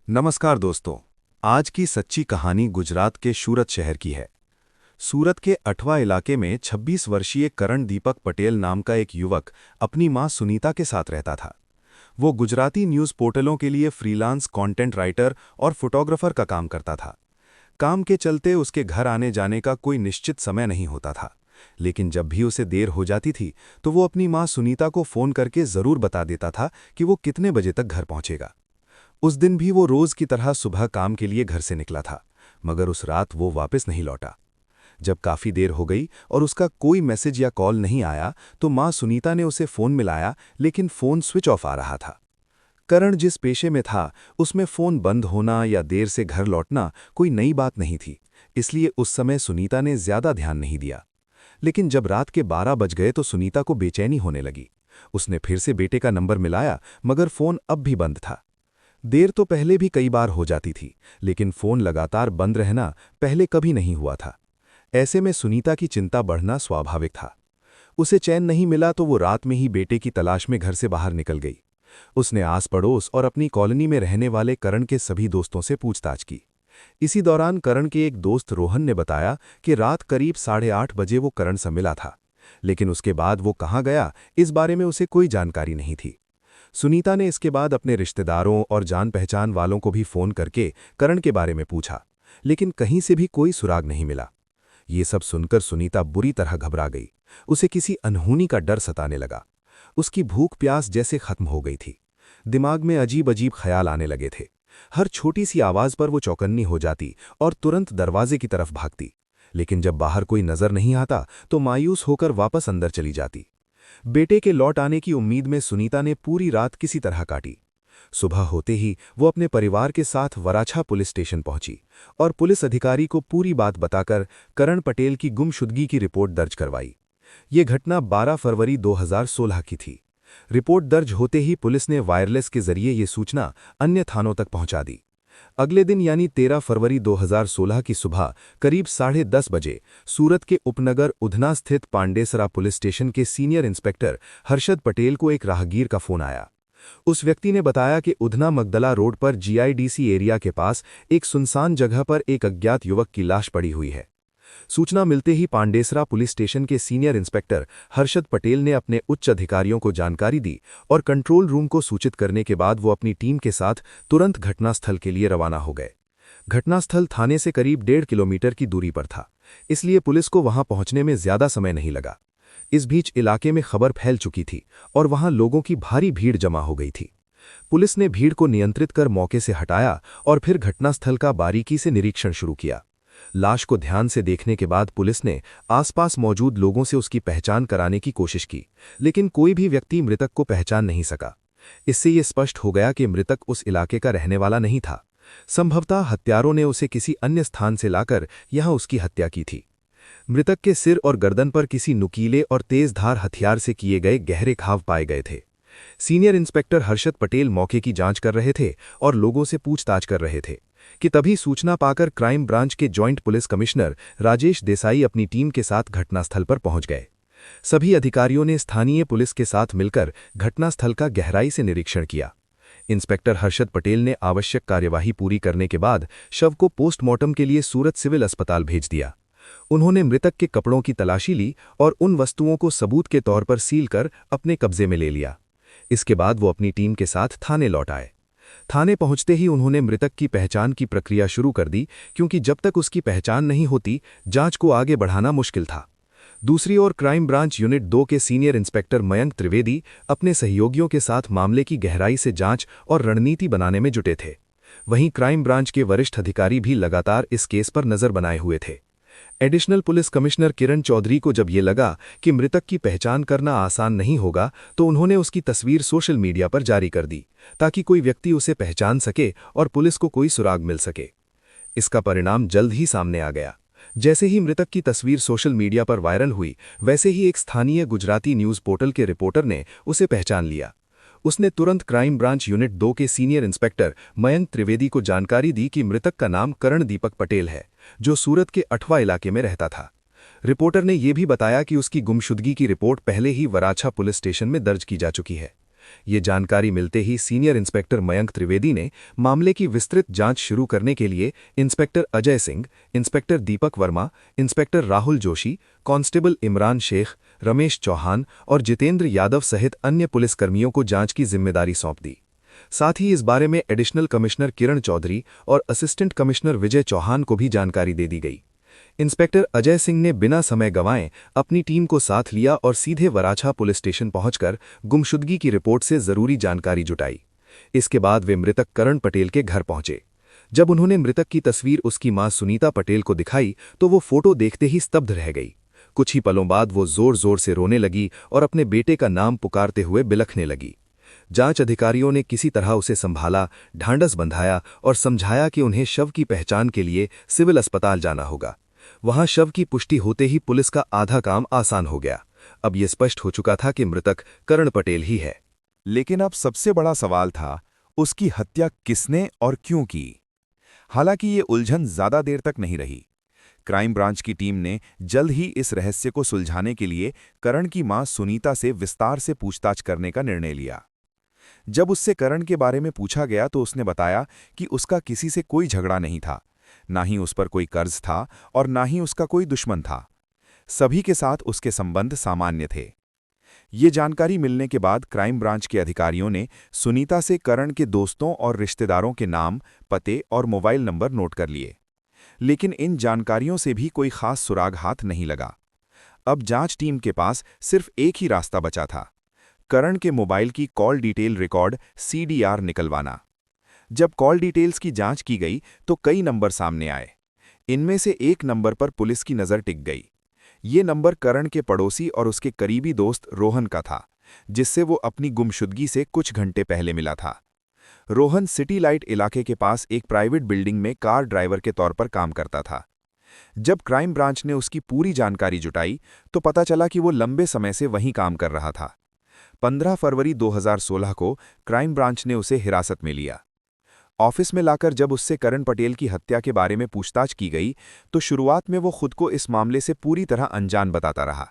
नमस्कार दोस्तों। आज की सच्ची कहानी गुजरात के सूरत शहर की है। सूरत के अठवा इलाके में 26 वर्षीय करण दीपक पटेल नाम का एक युवक अपनी मां सुनीता के साथ रहता था। वो गुजराती न्यूज़ पोर्टलों के लिए फ्रीलांस कंटेंट राइटर और फोटोग्राफर का काम करता था। काम के चलते उसके घर आने जाने का कोई निश्चित समय नहीं होता था, लेकिन जब भी उसे देर हो जाती थी तो वो अपनी मां सुनीता को फ़ोन करके ज़रूर बता देता था कि वो कितने बजे तक घर पहुंचेगा। उस दिन भी वो रोज की तरह सुबह काम के लिए घर से निकला था, मगर उस रात वो वापस नहीं लौटा। जब काफी देर हो गई और उसका कोई मैसेज या कॉल नहीं आया तो मां सुनीता ने उसे फोन मिलाया, लेकिन फोन स्विच ऑफ आ रहा था। करण जिस पेशे में था उसमें फोन बंद होना या देर से घर लौटना कोई नई बात नहीं थी, इसलिए उस समय सुनीता ने ज्यादा ध्यान नहीं दिया। लेकिन जब रात के 12 बज गए तो सुनीता को बेचैनी होने लगी। उसने फिर से बेटे का नंबर मिलाया, मगर फोन अब भी बंद था। देर तो पहले भी कई बार हो जाती थी, लेकिन फोन लगातार बंद रहना पहले कभी नहीं हुआ था। ऐसे में सुनीता की चिंता बढ़ना स्वाभाविक था। उसे चैन नहीं मिला तो वो रात में ही बेटे की तलाश में घर से बाहर निकल गई। उसने आस पड़ोस और अपनी कॉलोनी में रहने वाले करण के सभी दोस्तों से पूछताछ की। इसी दौरान करण के एक दोस्त रोहन ने बताया कि रात करीब 8:30 बजे वो करण से मिला था, लेकिन उसके बाद वो कहाँ गया इस बारे में उसे कोई जानकारी नहीं थी। सुनीता ने इसके बाद अपने रिश्तेदारों और जान पहचान वालों को भी फोन करके करण के बारे में पूछा, लेकिन कहीं से भी कोई सुराग नहीं मिला। ये सब सुनकर सुनीता बुरी तरह घबरा गई। उसे किसी अनहोनी का डर सताने लगा। उसकी भूख प्यास जैसे खत्म हो गई थी। दिमाग में अजीब अजीब ख्याल आने लगे थे। हर छोटी सी आवाज पर वो चौकन्नी हो जाती और तुरंत दरवाजे की तरफ भागती, लेकिन जब बाहर कोई नजर नहीं आता तो मायूस होकर वापस अंदर चली जाती। बेटे के लौट आने की उम्मीद में सुनीता ने पूरी रात किसी तरह काटी। सुबह होते ही वो अपने परिवार के साथ वराछा पुलिस स्टेशन पहुंची और पुलिस अधिकारी को पूरी बात बताकर करण पटेल की गुमशुदगी की रिपोर्ट दर्ज करवाई। ये घटना 12 फरवरी 2016 की थी। रिपोर्ट दर्ज होते ही पुलिस ने वायरलेस के जरिए ये सूचना अन्य थानों तक पहुंचा दी। अगले दिन यानी 13 फरवरी 2016 की सुबह करीब 10:30 बजे सूरत के उपनगर उधना स्थित पांडेसरा पुलिस स्टेशन के सीनियर इंस्पेक्टर हर्षद पटेल को एक राहगीर का फोन आया। उस व्यक्ति ने बताया कि उधना मगदला रोड पर जीआईडीसी एरिया के पास एक सुनसान जगह पर एक अज्ञात युवक की लाश पड़ी हुई है। सूचना मिलते ही पांडेसरा पुलिस स्टेशन के सीनियर इंस्पेक्टर हर्षद पटेल ने अपने उच्च अधिकारियों को जानकारी दी और कंट्रोल रूम को सूचित करने के बाद वो अपनी टीम के साथ तुरंत घटनास्थल के लिए रवाना हो गए। घटनास्थल थाने से करीब 1.5 किलोमीटर की दूरी पर था, इसलिए पुलिस को वहां पहुंचने में ज्यादा समय नहीं लगा। इस बीच इलाके में खबर फैल चुकी थी और वहां लोगों की भारी भीड़ जमा हो गई थी। पुलिस ने भीड़ को नियंत्रित कर मौके से हटाया और फिर घटनास्थल का बारीकी से निरीक्षण शुरू किया। लाश को ध्यान से देखने के बाद पुलिस ने आसपास मौजूद लोगों से उसकी पहचान कराने की कोशिश की, लेकिन कोई भी व्यक्ति मृतक को पहचान नहीं सका। इससे ये स्पष्ट हो गया कि मृतक उस इलाके का रहने वाला नहीं था। संभवतः हत्यारों ने उसे किसी अन्य स्थान से लाकर यहां उसकी हत्या की थी। मृतक के सिर और गर्दन पर किसी नुकीले और तेज धार हथियार से किए गए गहरे घाव पाए गए थे। सीनियर इंस्पेक्टर हर्षद पटेल मौके की जांच कर रहे थे और लोगों से पूछताछ कर रहे थे कि तभी सूचना पाकर क्राइम ब्रांच के joint police commissioner Rajesh Desai अपनी टीम के साथ घटनास्थल पर पहुंच गए। सभी अधिकारियों ने स्थानीय पुलिस के साथ मिलकर घटनास्थल का गहराई से निरीक्षण किया। इंस्पेक्टर हर्षद पटेल ने आवश्यक कार्यवाही पूरी करने के बाद शव को पोस्टमार्टम के लिए सूरत सिविल अस्पताल भेज दिया। उन्होंने मृतक के कपड़ों की तलाशी ली और उन वस्तुओं को सबूत के तौर पर सील कर अपने कब्जे में ले लिया। इसके बाद वो अपनी टीम के साथ थाने लौट आए। थाने पहुंचते ही उन्होंने मृतक की पहचान की प्रक्रिया शुरू कर दी, क्योंकि जब तक उसकी पहचान नहीं होती जांच को आगे बढ़ाना मुश्किल था। दूसरी ओर क्राइम ब्रांच यूनिट 2 के सीनियर इंस्पेक्टर मयंक त्रिवेदी अपने सहयोगियों के साथ मामले की गहराई से जांच और रणनीति बनाने में जुटे थे। वहीं क्राइम ब्रांच के वरिष्ठ अधिकारी भी लगातार इस केस पर नजर बनाए हुए थे। Additional police commissioner Kiran Chaudhary को जब ये लगा कि मृतक की पहचान करना आसान नहीं होगा, तो उन्होंने उसकी तस्वीर सोशल मीडिया पर जारी कर दी, ताकि कोई व्यक्ति उसे पहचान सके और पुलिस को कोई सुराग मिल सके। इसका परिणाम जल्द ही सामने आ गया। जैसे ही मृतक की तस्वीर सोशल मीडिया पर वायरल हुई, वैसे ही एक स्थानीय गुजराती न्यूज़ पोर्टल के रिपोर्टर ने उसे पहचान लिया। उसने तुरंत क्राइम ब्रांच यूनिट 2 के सीनियर इंस्पेक्टर मयंक त्रिवेदी को जानकारी दी कि मृतक का नाम करण दीपक पटेल है, जो सूरत के अठवा इलाके में रहता था। रिपोर्टर ने यह भी बताया कि उसकी गुमशुदगी की रिपोर्ट पहले ही वराछा पुलिस स्टेशन में दर्ज की जा चुकी है। ये जानकारी मिलते ही सीनियर इंस्पेक्टर मयंक त्रिवेदी ने मामले की विस्तृत जांच शुरू करने के लिए inspector Ajay Singh, inspector Deepak Verma, inspector Rahul Joshi, constable Imran Sheikh, Ramesh Chauhan और जितेंद्र यादव सहित अन्य पुलिसकर्मियों को जांच की जिम्मेदारी सौंप दी। साथ ही इस बारे में एडिशनल कमिश्नर किरण चौधरी और असिस्टेंट कमिश्नर विजय चौहान को भी जानकारी दे दी गई। इंस्पेक्टर अजय सिंह ने बिना समय गंवाए अपनी टीम को साथ लिया और सीधे वराछा पुलिस स्टेशन पहुंचकर गुमशुदगी की रिपोर्ट से जरूरी जानकारी जुटाई। इसके बाद वे मृतक करण पटेल के घर पहुंचे। जब उन्होंने मृतक की तस्वीर उसकी मां सुनीता पटेल को दिखाई तो वो फोटो देखते ही स्तब्ध रह गई। कुछ ही पलों बाद वो जोर जोर से रोने लगी और अपने बेटे का नाम पुकारते हुए बिलखने लगी। जांच अधिकारियों ने किसी तरह उसे संभाला, ढांढस बंधाया और समझाया कि उन्हें शव की पहचान के लिए सिविल अस्पताल जाना होगा। वहां शव की पुष्टि होते ही पुलिस का आधा काम आसान हो गया। अब यह स्पष्ट हो चुका था कि मृतक करण पटेल ही है। लेकिन अब सबसे बड़ा सवाल था, उसकी हत्या किसने और क्यों की? हालांकि ये उलझन ज्यादा देर तक नहीं रही। क्राइम ब्रांच की टीम ने जल्द ही इस रहस्य को सुलझाने के लिए करण की मां सुनीता से विस्तार से पूछताछ करने का निर्णय लिया। जब उससे करण के बारे में पूछा गया तो उसने बताया कि उसका किसी से कोई झगड़ा नहीं था, ना ही उस पर कोई कर्ज था और ना ही उसका कोई दुश्मन था। सभी के साथ उसके संबंध सामान्य थे। ये जानकारी मिलने के बाद क्राइम ब्रांच के अधिकारियों ने सुनीता से करण के दोस्तों और रिश्तेदारों के नाम, पते और मोबाइल नंबर नोट कर लिए। लेकिन इन जानकारियों से भी कोई खास सुराग हाथ नहीं लगा। अब जांच टीम के पास सिर्फ एक ही रास्ता बचा था, करण के मोबाइल की कॉल डिटेल रिकॉर्ड CDR निकलवाना। जब कॉल डिटेल्स की जांच की गई तो कई नंबर सामने आए। इनमें से एक नंबर पर पुलिस की नज़र टिक गई। ये नंबर करण के पड़ोसी और उसके करीबी दोस्त रोहन का था, जिससे वो अपनी गुमशुदगी से कुछ घंटे पहले मिला था। रोहन सिटी लाइट इलाके के पास एक प्राइवेट बिल्डिंग में कार ड्राइवर के तौर पर काम करता था। जब क्राइम ब्रांच ने उसकी पूरी जानकारी जुटाई तो पता चला कि वो लंबे समय से वहीं काम कर रहा था। 15 फरवरी 2016 को क्राइम ब्रांच ने उसे हिरासत में लिया। ऑफिस में लाकर जब उससे करण पटेल की हत्या के बारे में पूछताछ की गई तो शुरुआत में वो खुद को इस मामले से पूरी तरह अनजान बताता रहा।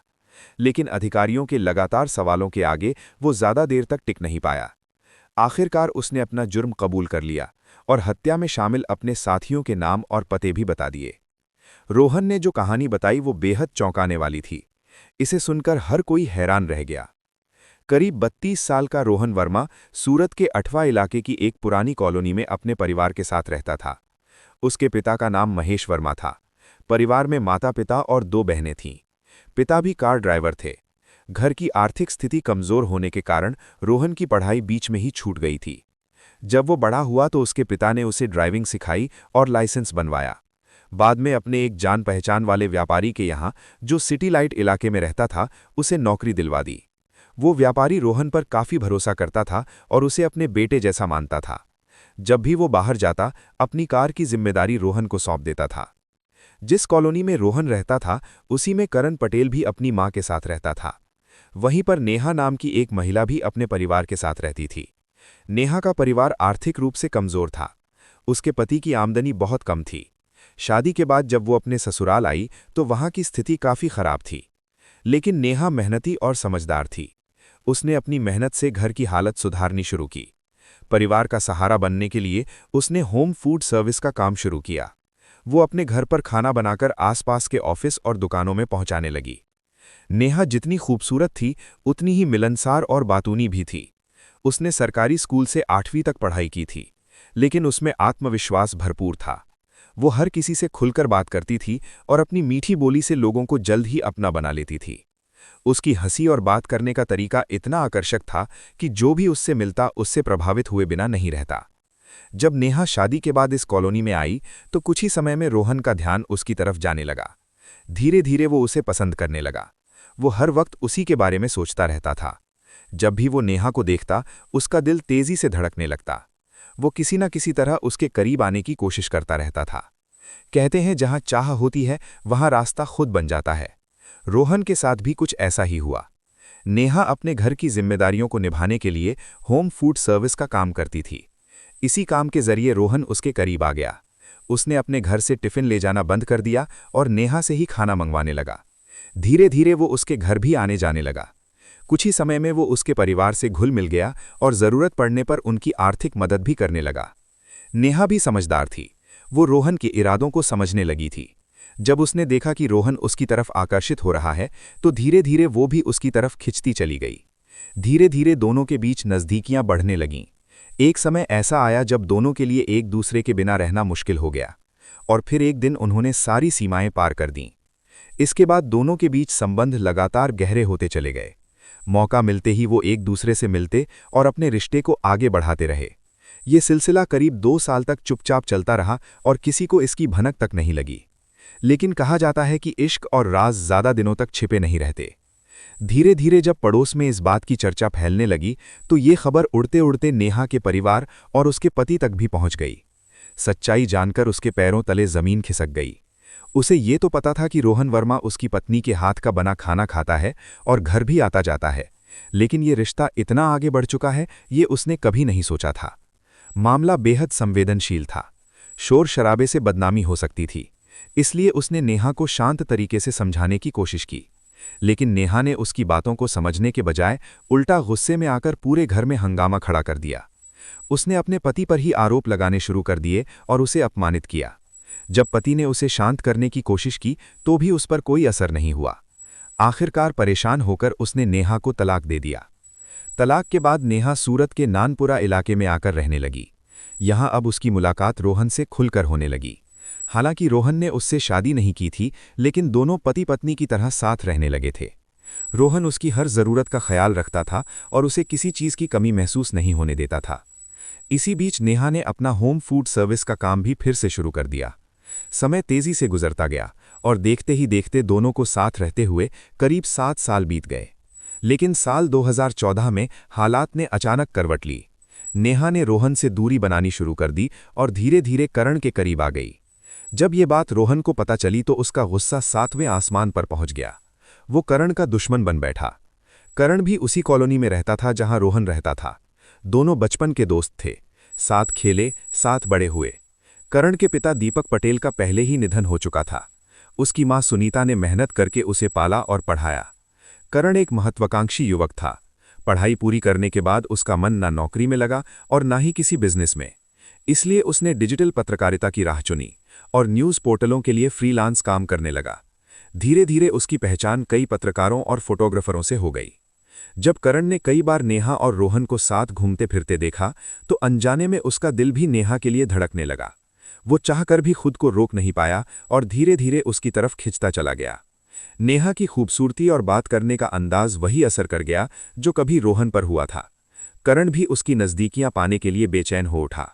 लेकिन अधिकारियों के लगातार सवालों के आगे वो ज्यादा देर तक टिक नहीं पाया। आखिरकार उसने अपना जुर्म कबूल कर लिया और हत्या में शामिल अपने साथियों के नाम और पते भी बता दिए। रोहन ने जो कहानी बताई वो बेहद चौंकाने वाली थी। इसे सुनकर हर कोई हैरान रह गया। करीब 32 साल का रोहन वर्मा सूरत के अठवा इलाके की एक पुरानी कॉलोनी में अपने परिवार के साथ रहता था। उसके पिता का नाम महेश वर्मा था। परिवार में माता पिता और 2 बहनें थीं। पिता भी कार ड्राइवर थे। घर की आर्थिक स्थिति कमजोर होने के कारण रोहन की पढ़ाई बीच में ही छूट गई थी। जब वो बड़ा हुआ तो उसके पिता ने उसे ड्राइविंग सिखाई और लाइसेंस बनवाया। बाद में अपने एक जान पहचान वाले व्यापारी के यहाँ, जो सिटी लाइट इलाके में रहता था, उसे नौकरी दिलवा दी। वो व्यापारी रोहन पर काफी भरोसा करता था और उसे अपने बेटे जैसा मानता था। जब भी वो बाहर जाता अपनी कार की जिम्मेदारी रोहन को सौंप देता था। जिस कॉलोनी में रोहन रहता था उसी में करण पटेल भी अपनी मां के साथ रहता था। वहीं पर नेहा नाम की एक महिला भी अपने परिवार के साथ रहती थी। नेहा का परिवार आर्थिक रूप से कमजोर था। उसके पति की आमदनी बहुत कम थी। शादी के बाद जब वो अपने ससुराल आई तो वहां की स्थिति काफी खराब थी। लेकिन नेहा मेहनती और समझदार थी। उसने अपनी मेहनत से घर की हालत सुधारनी शुरू की। परिवार का सहारा बनने के लिए उसने होम फूड सर्विस का काम शुरू किया। वो अपने घर पर खाना बनाकर आसपास के ऑफिस और दुकानों में पहुंचाने लगी। नेहा जितनी खूबसूरत थी उतनी ही मिलनसार और बातूनी भी थी। उसने सरकारी स्कूल से 8वीं तक पढ़ाई की थी, लेकिन उसमें आत्मविश्वास भरपूर था। वो हर किसी से खुलकर बात करती थी और अपनी मीठी बोली से लोगों को जल्द ही अपना बना लेती थी। उसकी हंसी और बात करने का तरीका इतना आकर्षक था कि जो भी उससे मिलता उससे प्रभावित हुए बिना नहीं रहता। जब नेहा शादी के बाद इस कॉलोनी में आई तो कुछ ही समय में रोहन का ध्यान उसकी तरफ जाने लगा। धीरे धीरे वो उसे पसंद करने लगा। वो हर वक्त उसी के बारे में सोचता रहता था। जब भी वो नेहा को देखता उसका दिल तेजी से धड़कने लगता। वो किसी न किसी तरह उसके करीब आने की कोशिश करता रहता था। कहते हैं जहां चाह होती है वहां रास्ता खुद बन जाता है। रोहन के साथ भी कुछ ऐसा ही हुआ। नेहा अपने घर की जिम्मेदारियों को निभाने के लिए होम फूड सर्विस का काम करती थी। इसी काम के जरिए रोहन उसके करीब आ गया। उसने अपने घर से टिफिन ले जाना बंद कर दिया और नेहा से ही खाना मंगवाने लगा। धीरे धीरे वो उसके घर भी आने जाने लगा। कुछ ही समय में वो उसके परिवार से घुल मिल गया और ज़रूरत पड़ने पर उनकी आर्थिक मदद भी करने लगा। नेहा भी समझदार थी। वो रोहन के इरादों को समझने लगी थी। जब उसने देखा कि रोहन उसकी तरफ आकर्षित हो रहा है तो धीरे धीरे वो भी उसकी तरफ खिंचती चली गई। धीरे धीरे दोनों के बीच नज़दीकियां बढ़ने लगीं। एक समय ऐसा आया जब दोनों के लिए एक दूसरे के बिना रहना मुश्किल हो गया, और फिर एक दिन उन्होंने सारी सीमाएं पार कर दीं। इसके बाद दोनों के बीच संबंध लगातार गहरे होते चले गए। मौका मिलते ही वो एक दूसरे से मिलते और अपने रिश्ते को आगे बढ़ाते रहे। ये सिलसिला करीब 2 साल तक चुपचाप चलता रहा और किसी को इसकी भनक तक नहीं लगी। लेकिन कहा जाता है कि इश्क और राज ज़्यादा दिनों तक छिपे नहीं रहते। धीरे धीरे जब पड़ोस में इस बात की चर्चा फैलने लगी तो ये खबर उड़ते उड़ते नेहा के परिवार और उसके पति तक भी पहुंच गई। सच्चाई जानकर उसके पैरों तले जमीन खिसक गई। उसे ये तो पता था कि रोहन वर्मा उसकी पत्नी के हाथ का बना खाना खाता है और घर भी आता जाता है, लेकिन ये रिश्ता इतना आगे बढ़ चुका है ये उसने कभी नहीं सोचा था। मामला बेहद संवेदनशील था। शोर शराबे से बदनामी हो सकती थी, इसलिए उसने नेहा को शांत तरीके से समझाने की कोशिश की। लेकिन नेहा ने उसकी बातों को समझने के बजाय उल्टा गुस्से में आकर पूरे घर में हंगामा खड़ा कर दिया। उसने अपने पति पर ही आरोप लगाने शुरू कर दिए और उसे अपमानित किया। जब पति ने उसे शांत करने की कोशिश की तो भी उस पर कोई असर नहीं हुआ। आखिरकार परेशान होकर उसने नेहा को तलाक दे दिया। तलाक के बाद नेहा सूरत के नानपुरा इलाके में आकर रहने लगी। यहाँ अब उसकी मुलाकात रोहन से खुलकर होने लगी। हालांकि रोहन ने उससे शादी नहीं की थी, लेकिन दोनों पति पत्नी की तरह साथ रहने लगे थे। रोहन उसकी हर ज़रूरत का ख्याल रखता था और उसे किसी चीज़ की कमी महसूस नहीं होने देता था। इसी बीच नेहा ने अपना होम फूड सर्विस का काम भी फिर से शुरू कर दिया। समय तेज़ी से गुजरता गया और देखते ही देखते दोनों को साथ रहते हुए करीब 7 साल बीत गए। लेकिन साल 2014 में हालात ने अचानक करवट ली। नेहा ने रोहन से दूरी बनानी शुरू कर दी और धीरे धीरे करण के करीब आ गई। जब ये बात रोहन को पता चली तो उसका गुस्सा 7वें आसमान पर पहुंच गया। वो करण का दुश्मन बन बैठा। करण भी उसी कॉलोनी में रहता था जहां रोहन रहता था। दोनों बचपन के दोस्त थे, साथ खेले, साथ बड़े हुए। करण के पिता दीपक पटेल का पहले ही निधन हो चुका था। उसकी मां सुनीता ने मेहनत करके उसे पाला और पढ़ाया। करण एक महत्वाकांक्षी युवक था। पढ़ाई पूरी करने के बाद उसका मन ना नौकरी में लगा और ना ही किसी बिजनेस में। इसलिए उसने डिजिटल पत्रकारिता की राह चुनी और न्यूज़ पोर्टलों के लिए फ्रीलांस काम करने लगा। धीरे धीरे उसकी पहचान कई पत्रकारों और फोटोग्राफरों से हो गई। जब करण ने कई बार नेहा और रोहन को साथ घूमते फिरते देखा तो अनजाने में उसका दिल भी नेहा के लिए धड़कने लगा। वो चाहकर भी खुद को रोक नहीं पाया और धीरे धीरे उसकी तरफ खिंचता चला गया। नेहा की खूबसूरती और बात करने का अंदाज वही असर कर गया जो कभी रोहन पर हुआ था। करण भी उसकी नज़दीकियां पाने के लिए बेचैन हो उठा।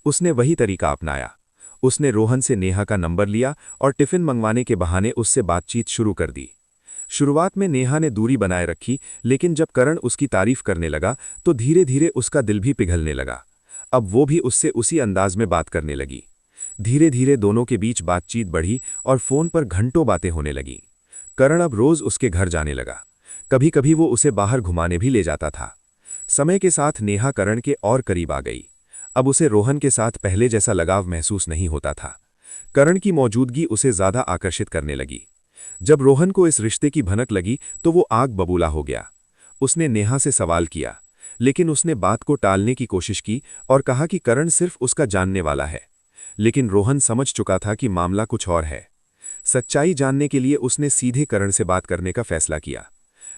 उसने वही तरीका अपनाया। उसने रोहन से नेहा का नंबर लिया और टिफ़िन मंगवाने के बहाने उससे बातचीत शुरू कर दी। शुरुआत में नेहा ने दूरी बनाए रखी, लेकिन जब करण उसकी तारीफ करने लगा तो धीरे धीरे उसका दिल भी पिघलने लगा। अब वो भी उससे उसी अंदाज में बात करने लगी। धीरे धीरे दोनों के बीच बातचीत बढ़ी और फ़ोन पर घंटों बातें होने लगीं। करण अब रोज़ उसके घर जाने लगा। कभी कभी वो उसे बाहर घुमाने भी ले जाता था। समय के साथ नेहा करण के और करीब आ गई। अब उसे रोहन के साथ पहले जैसा लगाव महसूस नहीं होता था। करण की मौजूदगी उसे ज़्यादा आकर्षित करने लगी। जब रोहन को इस रिश्ते की भनक लगी तो वो आग बबूला हो गया। उसने नेहा से सवाल किया, लेकिन उसने बात को टालने की कोशिश की और कहा कि करण सिर्फ उसका जानने वाला है। लेकिन रोहन समझ चुका था कि मामला कुछ और है। सच्चाई जानने के लिए उसने सीधे करण से बात करने का फैसला किया।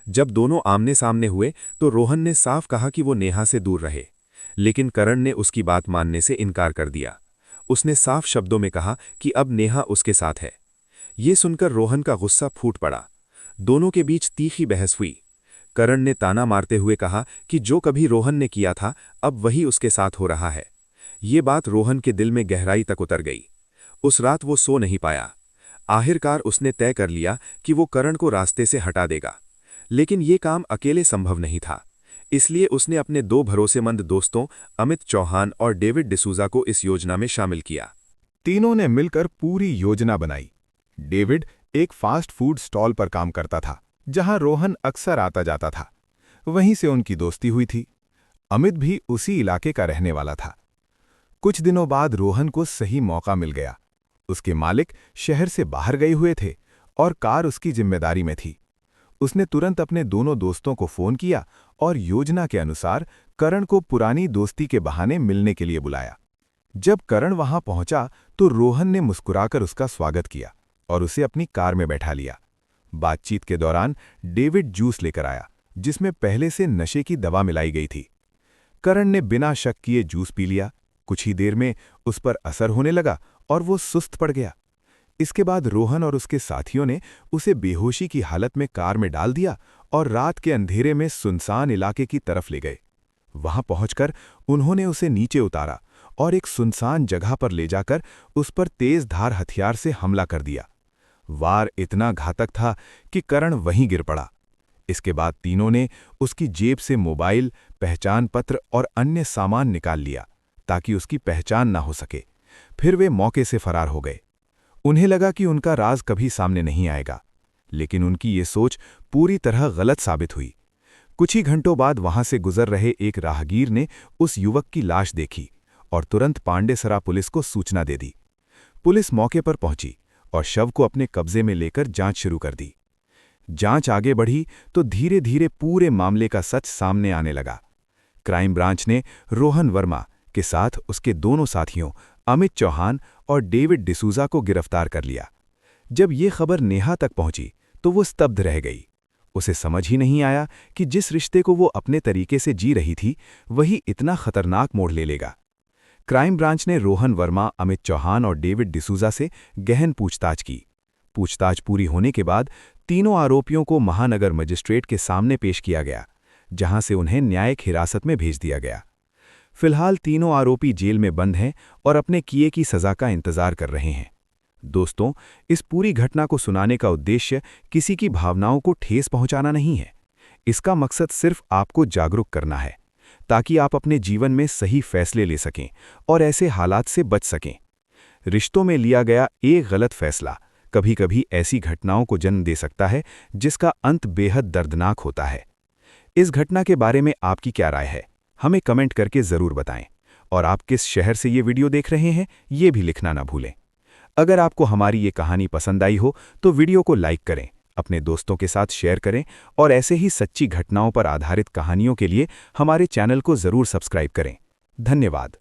जब दोनों आमने सामने हुए तो रोहन ने साफ कहा कि वो नेहा से दूर रहे, लेकिन करण ने उसकी बात मानने से इनकार कर दिया। उसने साफ शब्दों में कहा कि अब नेहा उसके साथ है। ये सुनकर रोहन का गुस्सा फूट पड़ा। दोनों के बीच तीखी बहस हुई। करण ने ताना मारते हुए कहा कि जो कभी रोहन ने किया था अब वही उसके साथ हो रहा है। ये बात रोहन के दिल में गहराई तक उतर गई। उस रात वो सो नहीं पाया। आखिरकार उसने तय कर लिया कि वो करण को रास्ते से हटा देगा। लेकिन ये काम अकेले संभव नहीं था। इसलिए उसने अपने 2 भरोसेमंद दोस्तों अमित चौहान और डेविड डिसूजा को इस योजना में शामिल किया। तीनों ने मिलकर पूरी योजना बनाई। डेविड एक फास्ट फूड स्टॉल पर काम करता था, जहां रोहन अक्सर आता जाता था। वहीं से उनकी दोस्ती हुई थी। अमित भी उसी इलाके का रहने वाला था। कुछ दिनों बाद रोहन को सही मौका मिल गया। उसके मालिक शहर से बाहर गए हुए थे और कार उसकी जिम्मेदारी में थी। उसने तुरंत अपने दोनों दोस्तों को फोन किया और योजना के अनुसार करण को पुरानी दोस्ती के बहाने मिलने के लिए बुलाया। जब करण वहां पहुंचा तो रोहन ने मुस्कुराकर उसका स्वागत किया और उसे अपनी कार में बैठा लिया। बातचीत के दौरान डेविड जूस लेकर आया, जिसमें पहले से नशे की दवा मिलाई गई थी। करण ने बिना शक किए जूस पी लिया। कुछ ही देर में उस पर असर होने लगा और वो सुस्त पड़ गया। इसके बाद रोहन और उसके साथियों ने उसे बेहोशी की हालत में कार में डाल दिया और रात के अंधेरे में सुनसान इलाके की तरफ ले गए। वहां पहुंचकर उन्होंने उसे नीचे उतारा और एक सुनसान जगह पर ले जाकर उस पर तेज धार हथियार से हमला कर दिया। वार इतना घातक था कि करण वहीं गिर पड़ा। इसके बाद तीनों ने उसकी जेब से मोबाइल, पहचान पत्र और अन्य सामान निकाल लिया ताकि उसकी पहचान ना हो सके। फिर वे मौके से फरार हो गए। उन्हें लगा कि उनका राज कभी सामने नहीं आएगा, लेकिन उनकी ये सोच पूरी तरह गलत साबित हुई। कुछ ही घंटों बाद वहां से गुजर रहे एक राहगीर ने उस युवक की लाश देखी और तुरंत पांडेसरा पुलिस को सूचना दे दी। पुलिस मौके पर पहुंची और शव को अपने कब्जे में लेकर जांच शुरू कर दी। जांच आगे बढ़ी तो धीरे धीरे पूरे मामले का सच सामने आने लगा। क्राइम ब्रांच ने रोहन वर्मा के साथ उसके दोनों साथियों अमित चौहान और डेविड डिसूजा को गिरफ्तार कर लिया। जब ये खबर नेहा तक पहुंची तो वो स्तब्ध रह गई। उसे समझ ही नहीं आया कि जिस रिश्ते को वो अपने तरीके से जी रही थी वही इतना खतरनाक मोड़ ले लेगा। क्राइम ब्रांच ने रोहन वर्मा, अमित चौहान और डेविड डिसूजा से गहन पूछताछ की। पूछताछ पूरी होने के बाद तीनों आरोपियों को महानगर मजिस्ट्रेट के सामने पेश किया गया, जहां से उन्हें न्यायिक हिरासत में भेज दिया गया। फिलहाल तीनों आरोपी जेल में बंद हैं और अपने किए की सजा का इंतजार कर रहे हैं। दोस्तों, इस पूरी घटना को सुनाने का उद्देश्य किसी की भावनाओं को ठेस पहुंचाना नहीं है। इसका मकसद सिर्फ आपको जागरूक करना है, ताकि आप अपने जीवन में सही फैसले ले सकें और ऐसे हालात से बच सकें। रिश्तों में लिया गया एक गलत फैसला कभी कभी ऐसी घटनाओं को जन्म दे सकता है जिसका अंत बेहद दर्दनाक होता है। इस घटना के बारे में आपकी क्या राय है, हमें कमेंट करके ज़रूर बताएं। और आप किस शहर से ये वीडियो देख रहे हैं ये भी लिखना ना भूलें। अगर आपको हमारी ये कहानी पसंद आई हो तो वीडियो को लाइक करें, अपने दोस्तों के साथ शेयर करें और ऐसे ही सच्ची घटनाओं पर आधारित कहानियों के लिए हमारे चैनल को ज़रूर सब्सक्राइब करें। धन्यवाद।